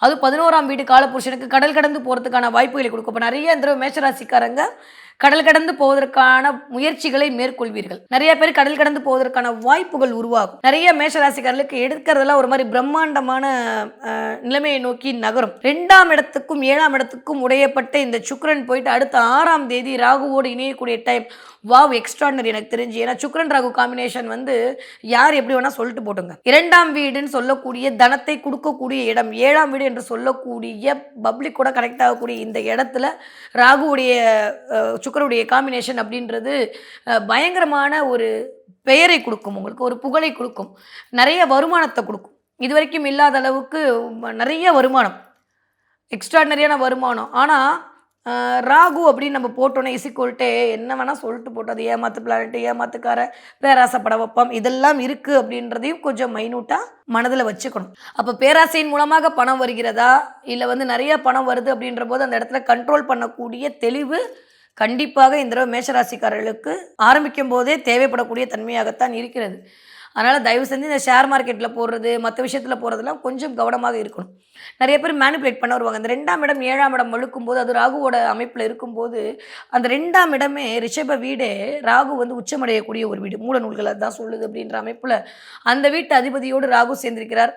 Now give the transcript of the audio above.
அது 11ஆம் வீடு காலபுருஷனுக்கு கடல் கடந்து போகிறதுக்கான வாய்ப்புகளை கொடுக்கும். இப்போ நிறைய இந்த மேஷராசிக்காரங்க கடல் கடந்து போவதற்கான முயற்சிகளை மேற்கொள்வீர்கள். நிறைய பேர் கடல் கடந்து போவதற்கான வாய்ப்புகள் உருவாகும். நிறைய மேஷராசிக்காரர்களுக்கு எடுக்கிறதெல்லாம் ஒரு மாதிரி பிரம்மாண்டமான நிலைமையை நோக்கி நகரும். 2ஆம் இடத்துக்கும் 7ஆம் இடத்துக்கும் உடையப்பட்ட இந்த சுக்கிரன் போயிட்டு அடுத்த 6ஆம் தேதி ராகுவோடு இணையக்கூடிய டைம். வாவ், எக்ஸ்ட்ராடனரி எனக்கு தெரிஞ்சு. ஏன்னா சுக்கிரன் ராகு காம்பினேஷன் வந்து யார் எப்படி வேணா சொல்லிட்டு போட்டுங்க. 2ஆம் வீடுன்னு சொல்லக்கூடிய தனத்தை கொடுக்கக்கூடிய இடம், 7ஆம் வீடு என்று சொல்லக்கூடிய பப்ளிக் கூட கனெக்ட் ஆகக்கூடிய இந்த இடத்துல ராகுவுடைய சுக்கிரனுடைய காம்பினேஷன் அப்படின்றது பயங்கரமான ஒரு பெயரை கொடுக்கும், உங்களுக்கு ஒரு புகழை கொடுக்கும், நிறைய வருமானத்தை கொடுக்கும். இது வரைக்கும் இல்லாத அளவுக்கு நிறைய வருமானம், எக்ஸ்ட்ராடனரியான வருமானம். ஆனால் ராகு அப்படின்னு நம்ம போட்டோன்னே இசிக்கொல்ட்டே என்ன வேணால் சொல்லிட்டு போட்டோம். அது ஏமாத்து பிளானட்டு, ஏமாத்துக்கார, பேராசைப்பட வைப்பம், இதெல்லாம் இருக்குது அப்படின்றதையும் கொஞ்சம் மைனூட்டாக மனதில் வச்சுக்கணும். அப்போ பேராசையின் மூலமாக பணம் வருகிறதா, இல்லை வந்து நிறைய பணம் வருது அப்படின்ற போது அந்த இடத்துல கண்ட்ரோல் பண்ணக்கூடிய தெளிவு கண்டிப்பாக இந்த தடவை மேஷராசிக்காரர்களுக்கு ஆரம்பிக்கும் போதே தேவைப்படக்கூடிய தன்மையாகத்தான் இருக்கிறது. அதனால் தயவு செஞ்சு இந்த ஷேர் மார்க்கெட்டில் போடுறது, மற்ற விஷயத்தில் போகிறதுலாம் கொஞ்சம் கவனமாக இருக்கணும். நிறைய பேர் மேனிப்புலேட் பண்ண வருவாங்க. அந்த 2ஆம் இடம் 7ஆம் இடம் வழுக்கும்போது, அது ராகுவோட அமைப்பில் இருக்கும்போது, அந்த 2ஆம் இடமே ரிஷப வீடே ராகு வந்து உச்சமடையக்கூடிய ஒரு வீடு. மூல நூல்கள் அதுதான் சொல்லுது அப்படின்ற அமைப்பில் அந்த வீட்டு அதிபதியோடு ராகு சேர்ந்திருக்கிறார்.